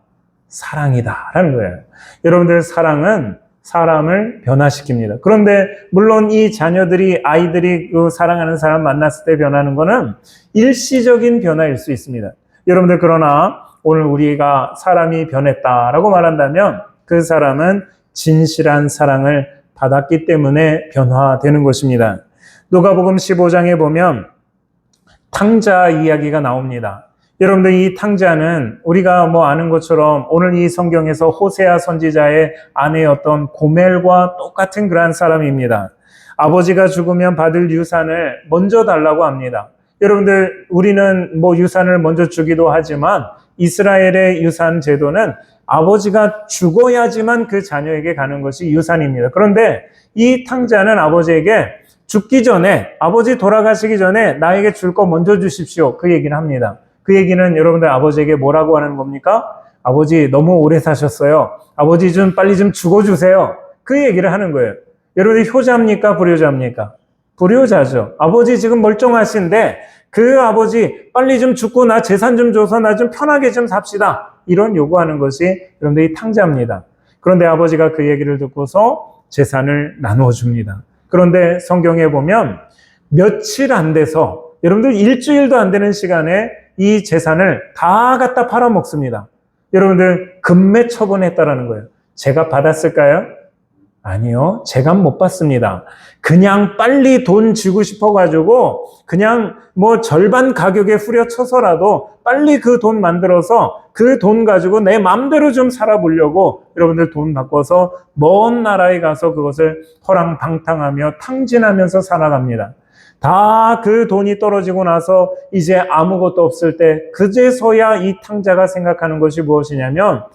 사랑이다라는 거예요. 여러분들 사랑은 사람을 변화시킵니다. 그런데 물론 이 자녀들이, 아이들이 그 사랑하는 사람 만났을 때 변하는 거는 일시적인 변화일 수 있습니다. 여러분들 그러나 오늘 우리가 사람이 변했다라고 말한다면 그 사람은 진실한 사랑을 받았기 때문에 변화되는 것입니다. 누가복음 15장에 보면 탕자 이야기가 나옵니다. 여러분들 이 탕자는 우리가 뭐 아는 것처럼 오늘 이 성경에서 호세아 선지자의 아내였던 고멜과 똑같은 그러한 사람입니다. 아버지가 죽으면 받을 유산을 먼저 달라고 합니다. 여러분들 우리는 뭐 유산을 먼저 주기도 하지만 이스라엘의 유산 제도는 아버지가 죽어야지만 그 자녀에게 가는 것이 유산입니다. 그런데 이 탕자는 아버지에게 죽기 전에, 아버지 돌아가시기 전에 나에게 줄 거 먼저 주십시오. 그 얘기를 합니다. 그 얘기는 여러분들 아버지에게 뭐라고 하는 겁니까? 아버지 너무 오래 사셨어요. 아버지 좀 빨리 좀 죽어주세요. 그 얘기를 하는 거예요. 여러분들 효자입니까? 불효자입니까? 불효자죠. 아버지 지금 멀쩡하신데 그 아버지 빨리 좀 죽고 나 재산 좀 줘서 나 좀 편하게 좀 삽시다. 이런 요구하는 것이 여러분들 이 탕자입니다. 그런데 아버지가 그 얘기를 듣고서 재산을 나누어 줍니다. 그런데 성경에 보면 며칠 안 돼서, 여러분들 일주일도 안 되는 시간에 이 재산을 다 갖다 팔아먹습니다. 여러분들 금매 처분했다라는 거예요. 제가 받았을까요? 아니요. 제가 못 받습니다. 그냥 빨리 돈 주고 싶어가지고 그냥 뭐 절반 가격에 후려쳐서라도 빨리 그 돈 만들어서 그 돈 가지고 내 마음대로 좀 살아보려고 여러분들 돈 바꿔서 먼 나라에 가서 그것을 허랑방탕하며 탕진하면서 살아갑니다. 다 그 돈이 떨어지고 나서 이제 아무것도 없을 때 그제서야 이 탕자가 생각하는 것이 무엇이냐면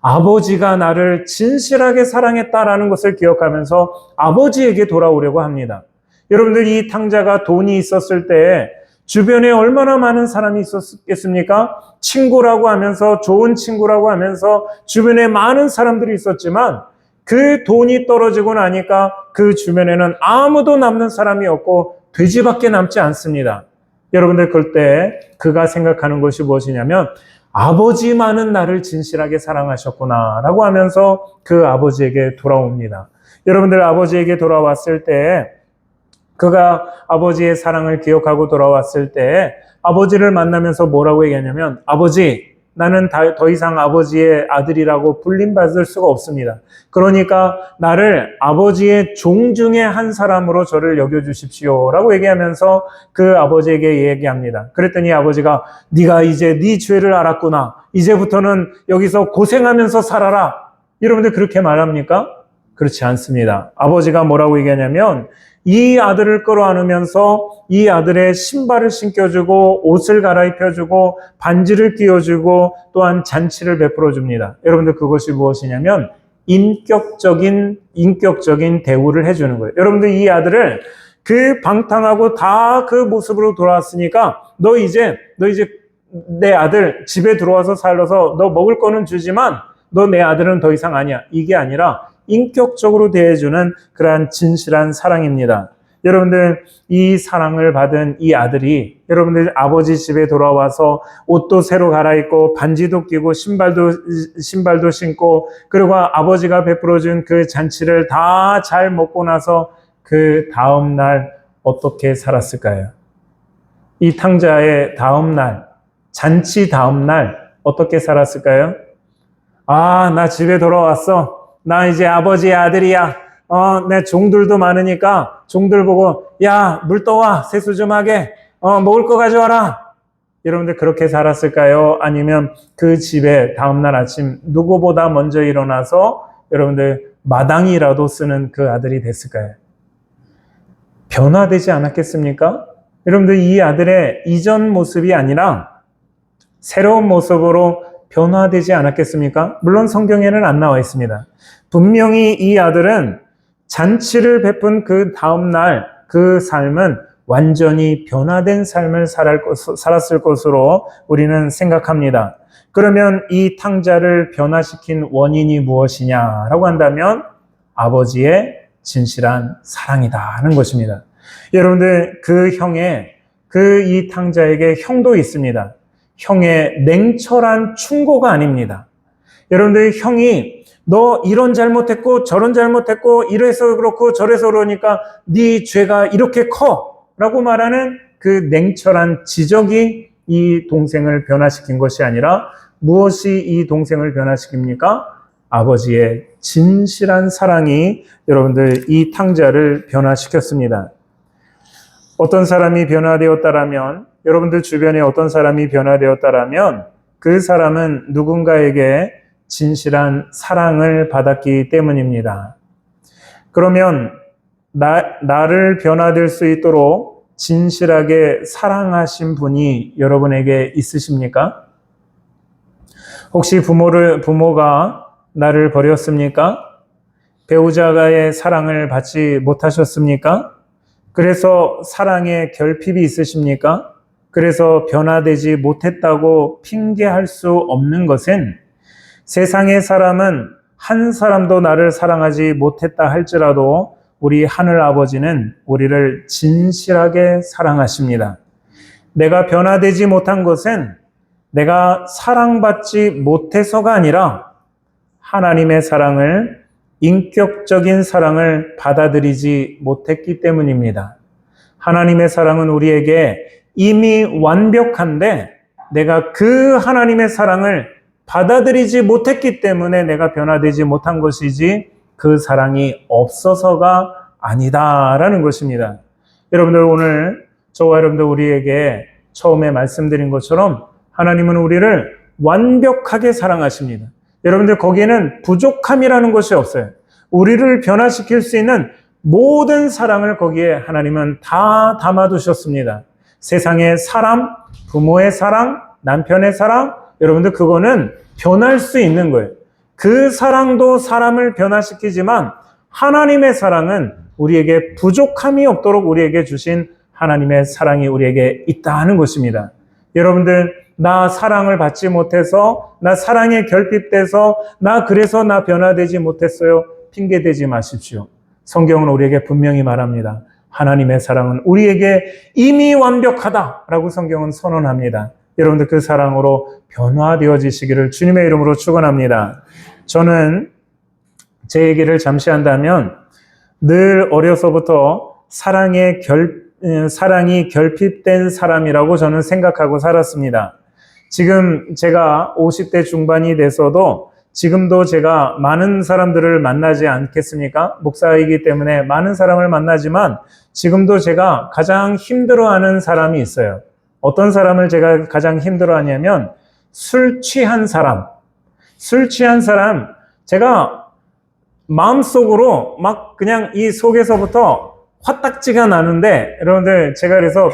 아버지가 나를 진실하게 사랑했다라는 것을 기억하면서 아버지에게 돌아오려고 합니다. 여러분들 이 탕자가 돈이 있었을 때 주변에 얼마나 많은 사람이 있었겠습니까? 친구라고 하면서, 좋은 친구라고 하면서 주변에 많은 사람들이 있었지만 그 돈이 떨어지고 나니까 그 주변에는 아무도 남는 사람이 없고 돼지밖에 남지 않습니다. 여러분들 그럴 때 그가 생각하는 것이 무엇이냐면 아버지만은 나를 진실하게 사랑하셨구나 라고 하면서 그 아버지에게 돌아옵니다. 여러분들 아버지에게 돌아왔을 때 그가 아버지의 사랑을 기억하고 돌아왔을 때 아버지를 만나면서 뭐라고 얘기하냐면 아버지 나는 더 이상 아버지의 아들이라고 불림받을 수가 없습니다. 그러니까 나를 아버지의 종 중에 한 사람으로 저를 여겨주십시오 라고 얘기하면서 그 아버지에게 얘기합니다. 그랬더니 아버지가 네가 이제 네 죄를 알았구나. 이제부터는 여기서 고생하면서 살아라. 여러분들 그렇게 말합니까? 그렇지 않습니다. 아버지가 뭐라고 얘기하냐면 이 아들을 끌어안으면서 이 아들의 신발을 신겨주고 옷을 갈아입혀주고 반지를 끼워주고 또한 잔치를 베풀어 줍니다. 여러분들 그것이 무엇이냐면 인격적인 대우를 해주는 거예요. 여러분들 이 아들을 그 방탕하고 다 그 모습으로 돌아왔으니까 너 이제 내 아들 집에 들어와서 살아서 너 먹을 거는 주지만 너 내 아들은 더 이상 아니야. 이게 아니라 인격적으로 대해주는 그러한 진실한 사랑입니다. 여러분들 이 사랑을 받은 이 아들이 여러분들 아버지 집에 돌아와서 옷도 새로 갈아입고 반지도 끼고 신발도 신고 그리고 아버지가 베풀어준 그 잔치를 다 잘 먹고 나서 그 다음 날 어떻게 살았을까요? 이 탕자의 다음 날, 잔치 다음 날 어떻게 살았을까요? 아, 나 집에 돌아왔어. 나 이제 아버지의 아들이야. 내 종들도 많으니까 종들 보고 야, 물 떠와. 세수 좀 하게. 먹을 거 가져와라. 여러분들 그렇게 살았을까요? 아니면 그 집에 다음날 아침 누구보다 먼저 일어나서 여러분들 마당이라도 쓰는 그 아들이 됐을까요? 변화되지 않았겠습니까? 여러분들 이 아들의 이전 모습이 아니라 새로운 모습으로 변화되지 않았겠습니까? 물론 성경에는 안 나와 있습니다. 분명히 이 아들은 잔치를 베푼 그 다음날 그 삶은 완전히 변화된 삶을 살았을 것으로 우리는 생각합니다. 그러면 이 탕자를 변화시킨 원인이 무엇이냐라고 한다면 아버지의 진실한 사랑이다는 것입니다. 여러분들 그 이 탕자에게 형도 있습니다. 형의 냉철한 충고가 아닙니다. 여러분들 형이 너 이런 잘못했고 저런 잘못했고 이래서 그렇고 저래서 그러니까 네 죄가 이렇게 커 라고 말하는 그 냉철한 지적이 이 동생을 변화시킨 것이 아니라 무엇이 이 동생을 변화시킵니까? 아버지의 진실한 사랑이 여러분들 이 탕자를 변화시켰습니다. 어떤 사람이 변화되었다라면 여러분들 주변에 어떤 사람이 변화되었다라면 그 사람은 누군가에게 진실한 사랑을 받았기 때문입니다. 그러면 나를 변화될 수 있도록 진실하게 사랑하신 분이 여러분에게 있으십니까? 혹시 부모가 나를 버렸습니까? 배우자가의 사랑을 받지 못하셨습니까? 그래서 사랑에 결핍이 있으십니까? 그래서 변화되지 못했다고 핑계할 수 없는 것은 세상의 사람은 한 사람도 나를 사랑하지 못했다 할지라도 우리 하늘 아버지는 우리를 진실하게 사랑하십니다. 내가 변화되지 못한 것은 내가 사랑받지 못해서가 아니라 하나님의 사랑을 인격적인 사랑을 받아들이지 못했기 때문입니다. 하나님의 사랑은 우리에게 이미 완벽한데 내가 그 하나님의 사랑을 받아들이지 못했기 때문에 내가 변화되지 못한 것이지 그 사랑이 없어서가 아니다라는 것입니다. 여러분들 오늘 저와 여러분들 우리에게 처음에 말씀드린 것처럼 하나님은 우리를 완벽하게 사랑하십니다. 여러분들 거기에는 부족함이라는 것이 없어요. 우리를 변화시킬 수 있는 모든 사랑을 거기에 하나님은 다 담아두셨습니다. 세상의 사람, 부모의 사랑, 남편의 사랑, 여러분들 그거는 변할 수 있는 거예요. 그 사랑도 사람을 변화시키지만 하나님의 사랑은 우리에게 부족함이 없도록 우리에게 주신 하나님의 사랑이 우리에게 있다는 것입니다. 여러분들 나 사랑을 받지 못해서 나 사랑에 결핍돼서 그래서 나 변화되지 못했어요. 핑계대지 마십시오. 성경은 우리에게 분명히 말합니다. 하나님의 사랑은 우리에게 이미 완벽하다라고 성경은 선언합니다. 여러분들 그 사랑으로 변화되어지시기를 주님의 이름으로 축원합니다. 저는 제 얘기를 잠시 한다면 늘 어려서부터 사랑이 결핍된 사람이라고 저는 생각하고 살았습니다. 지금 제가 50대 중반이 돼서도 지금도 제가 많은 사람들을 만나지 않겠습니까? 목사이기 때문에 많은 사람을 만나지만 지금도 제가 가장 힘들어하는 사람이 있어요. 어떤 사람을 제가 가장 힘들어하냐면 술 취한 사람. 술 취한 사람, 제가 마음속으로 막 그냥 이 속에서부터 화딱지가 나는데, 여러분들 제가 그래서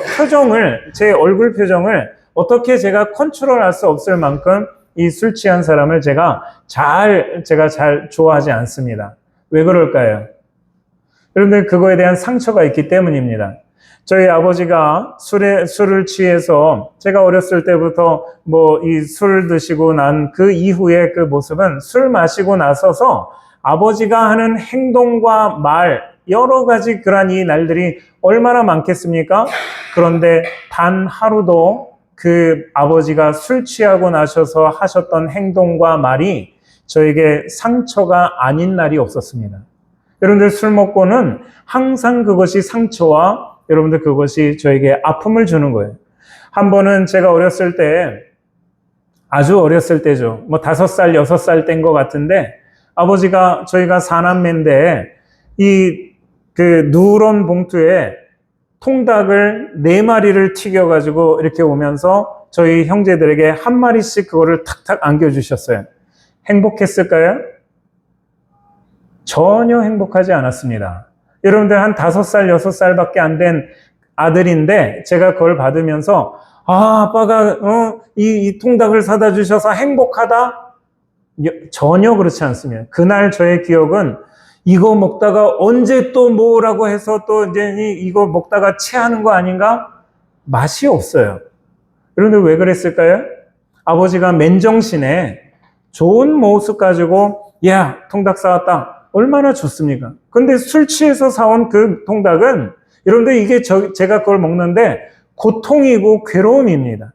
제 얼굴 표정을 어떻게 제가 컨트롤할 수 없을 만큼 이 술 취한 사람을 제가 잘 좋아하지 않습니다. 왜 그럴까요? 여러분들 그거에 대한 상처가 있기 때문입니다. 저희 아버지가 술을 취해서 제가 어렸을 때부터 이 술 드시고 난 그 이후의 그 모습은 술 마시고 나서서 아버지가 하는 행동과 말, 여러 가지 그러한 이 날들이 얼마나 많겠습니까? 그런데 단 하루도 그 아버지가 술 취하고 나셔서 하셨던 행동과 말이 저에게 상처가 아닌 날이 없었습니다. 여러분들 술 먹고는 항상 그것이 상처와 여러분들 그것이 저에게 아픔을 주는 거예요. 한 번은 제가 어렸을 때, 아주 어렸을 때죠. 5살, 6살 때인 것 같은데, 아버지가, 저희가 4남매인데, 그 누런 봉투에 통닭을 4마리를 튀겨가지고 이렇게 오면서 저희 형제들에게 한 마리씩 그거를 탁탁 안겨주셨어요. 행복했을까요? 전혀 행복하지 않았습니다. 여러분들 한 5살, 6살밖에 안 된 아들인데 제가 그걸 받으면서 아빠가 이 통닭을 사다 주셔서 행복하다? 전혀 그렇지 않습니다. 그날 저의 기억은 이거 먹다가 언제 또 뭐라고 해서 또 이제 이거 먹다가 체하는 거 아닌가? 맛이 없어요. 여러분들 왜 그랬을까요? 아버지가 맨정신에 좋은 모습 가지고 야, 통닭 사왔다. 얼마나 좋습니까? 근데 술 취해서 사온 그 통닭은 여러분들 이게 제가 그걸 먹는데 고통이고 괴로움입니다.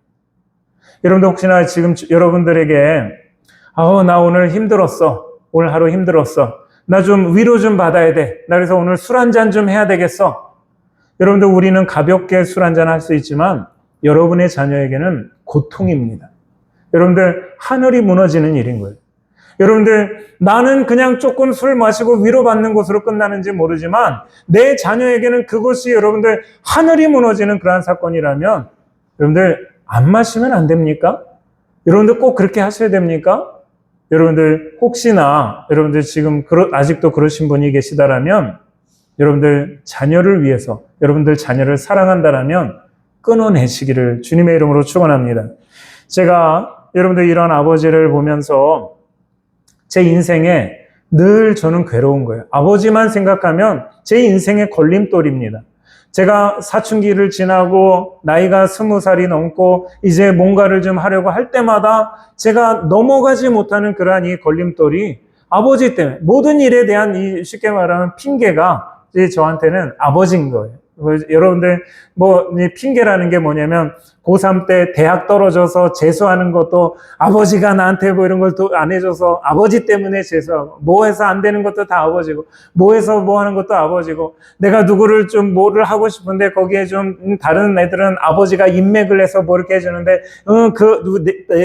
여러분들 혹시나 지금 여러분들에게 나 오늘 힘들었어. 오늘 하루 힘들었어. 나 좀 위로 좀 받아야 돼. 나 그래서 오늘 술 한잔 좀 해야 되겠어. 여러분들 우리는 가볍게 술 한잔 할 수 있지만 여러분의 자녀에게는 고통입니다. 여러분들 하늘이 무너지는 일인 거예요. 여러분들 나는 그냥 조금 술 마시고 위로받는 것으로 끝나는지 모르지만 내 자녀에게는 그것이 여러분들 하늘이 무너지는 그러한 사건이라면 여러분들 안 마시면 안 됩니까? 여러분들 꼭 그렇게 하셔야 됩니까? 여러분들 혹시나 여러분들 지금 아직도 그러신 분이 계시다라면 여러분들 자녀를 위해서 여러분들 자녀를 사랑한다라면 끊어내시기를 주님의 이름으로 축원합니다. 제가 여러분들 이런 아버지를 보면서 제 인생에 늘 저는 괴로운 거예요. 아버지만 생각하면 제 인생의 걸림돌입니다. 제가 사춘기를 지나고 나이가 20살이 넘고 이제 뭔가를 좀 하려고 할 때마다 제가 넘어가지 못하는 그러한 이 걸림돌이 아버지 때문에 모든 일에 대한 이 쉽게 말하면 핑계가 이제 저한테는 아버지인 거예요. 여러분들 이 핑계라는 게 뭐냐면 고3 때 대학 떨어져서 재수하는 것도 아버지가 나한테 이런 걸 또 안 해줘서 아버지 때문에 재수하고 뭐 해서 안 되는 것도 다 아버지고 뭐 해서 뭐 하는 것도 아버지고 내가 누구를 좀 뭐를 하고 싶은데 거기에 좀 다른 애들은 아버지가 인맥을 해서 뭐 이렇게 해주는데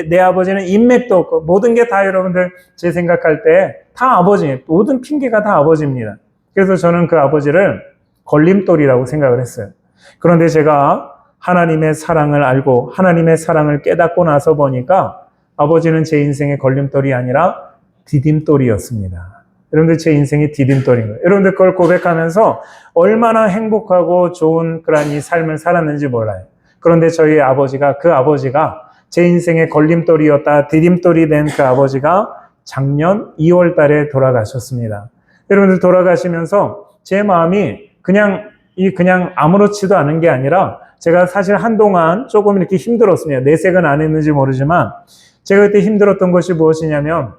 내 아버지는 인맥도 없고 모든 게 다 여러분들 제 생각할 때 다 아버지예요. 모든 핑계가 다 아버지입니다. 그래서 저는 그 아버지를 걸림돌이라고 생각을 했어요. 그런데 제가 하나님의 사랑을 알고 하나님의 사랑을 깨닫고 나서 보니까 아버지는 제 인생의 걸림돌이 아니라 디딤돌이었습니다. 여러분들 제 인생의 디딤돌인 거예요. 여러분들 그걸 고백하면서 얼마나 행복하고 좋은 그런 이 삶을 살았는지 몰라요. 그런데 저희 아버지가 제 인생의 걸림돌이었다 디딤돌이 된 그 아버지가 작년 2월 달에 돌아가셨습니다. 여러분들 돌아가시면서 제 마음이 그냥 아무렇지도 않은 게 아니라 제가 사실 한동안 조금 이렇게 힘들었습니다. 내색은 안 했는지 모르지만 제가 그때 힘들었던 것이 무엇이냐면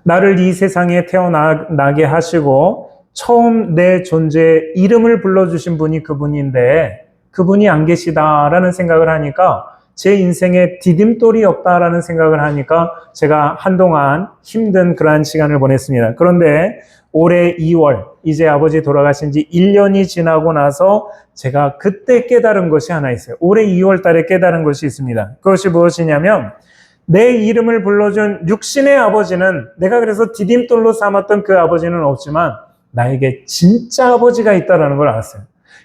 나를 이 세상에 태어나게 하시고 처음 내 존재의 이름을 불러주신 분이 그분인데 그분이 안 계시다라는 생각을 하니까 제 인생에 디딤돌이 없다라는 생각을 하니까 제가 한동안 힘든 그러한 시간을 보냈습니다. 그런데 올해 2월, 이제 아버지 돌아가신 지 1년이 지나고 나서 제가 그때 깨달은 것이 하나 있어요. 올해 2월 달에 깨달은 것이 있습니다. 그것이 무엇이냐면 내 이름을 불러준 육신의 아버지는, 내가 그래서 디딤돌로 삼았던 그 아버지는 없지만 나에게 진짜 아버지가 있다는 걸 알았어요.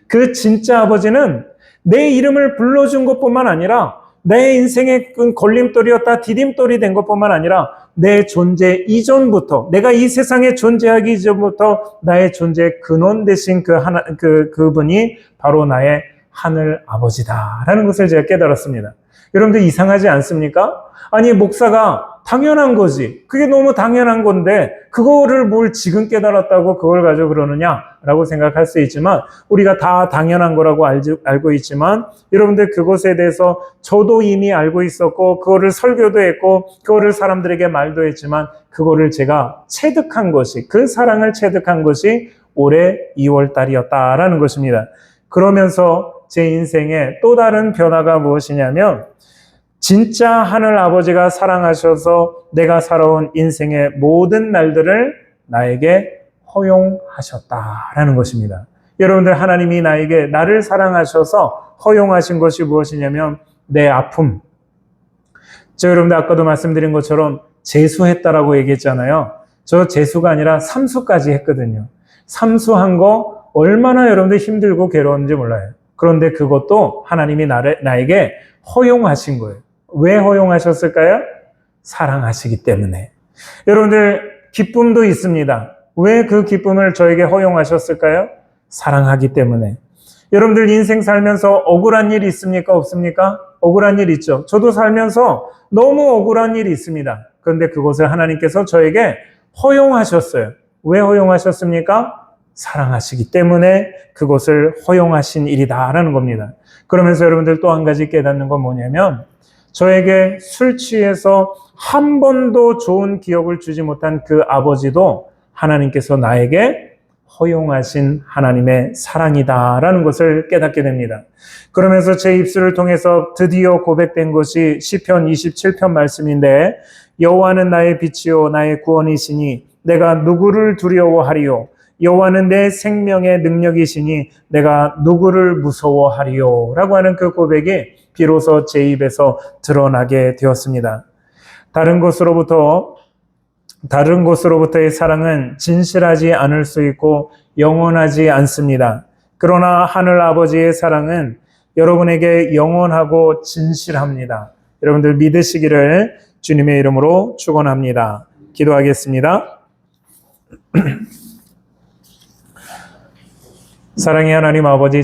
그 진짜 아버지는 내 이름을 불러준 것뿐만 아니라 내 인생의 걸림돌이었다 디딤돌이 된 것뿐만 아니라 내 존재 이전부터, 내가 이 세상에 존재하기 이전부터 나의 존재의 근원 되신 그분이 바로 나의 하늘 아버지다라는 것을 제가 깨달았습니다. 여러분들 이상하지 않습니까? 아니, 목사가 당연한 거지. 그게 너무 당연한 건데 그거를 뭘 지금 깨달았다고 그걸 가지고 그러느냐라고 생각할 수 있지만, 우리가 다 당연한 거라고 알고 있지만 여러분들 그것에 대해서 저도 이미 알고 있었고 그거를 설교도 했고 그거를 사람들에게 말도 했지만 그거를 제가 체득한 것이, 그 사랑을 체득한 것이 올해 2월 달이었다라는 것입니다. 그러면서 제 인생에 또 다른 변화가 무엇이냐면, 진짜 하늘 아버지가 사랑하셔서 내가 살아온 인생의 모든 날들을 나에게 허용하셨다라는 것입니다. 여러분들, 하나님이 나를 사랑하셔서 허용하신 것이 무엇이냐면 내 아픔. 여러분들 아까도 말씀드린 것처럼 재수했다라고 얘기했잖아요. 저 재수가 아니라 삼수까지 했거든요. 삼수한 거 얼마나 여러분들 힘들고 괴로웠는지 몰라요. 그런데 그것도 하나님이 나에게 허용하신 거예요. 왜 허용하셨을까요? 사랑하시기 때문에. 여러분들, 기쁨도 있습니다. 왜 그 기쁨을 저에게 허용하셨을까요? 사랑하기 때문에. 여러분들 인생 살면서 억울한 일 있습니까? 없습니까? 억울한 일 있죠. 저도 살면서 너무 억울한 일이 있습니다. 그런데 그것을 하나님께서 저에게 허용하셨어요. 왜 허용하셨습니까? 사랑하시기 때문에 그것을 허용하신 일이다라는 겁니다. 그러면서 여러분들 또 한 가지 깨닫는 건 뭐냐면, 저에게 술 취해서 한 번도 좋은 기억을 주지 못한 그 아버지도 하나님께서 나에게 허용하신 하나님의 사랑이다라는 것을 깨닫게 됩니다. 그러면서 제 입술을 통해서 드디어 고백된 것이 시편 27편 말씀인데, 여호와는 나의 빛이요 나의 구원이시니 내가 누구를 두려워하리요. 여호와는 내 생명의 능력이시니 내가 누구를 무서워하리요 라고 하는 그 고백이 비로소 제 입에서 드러나게 되었습니다. 다른 곳으로부터의 사랑은 진실하지 않을 수 있고 영원하지 않습니다. 그러나 하늘 아버지의 사랑은 여러분에게 영원하고 진실합니다. 여러분들 믿으시기를 주님의 이름으로 축원합니다. 기도하겠습니다. 사랑의 하나님 아버지,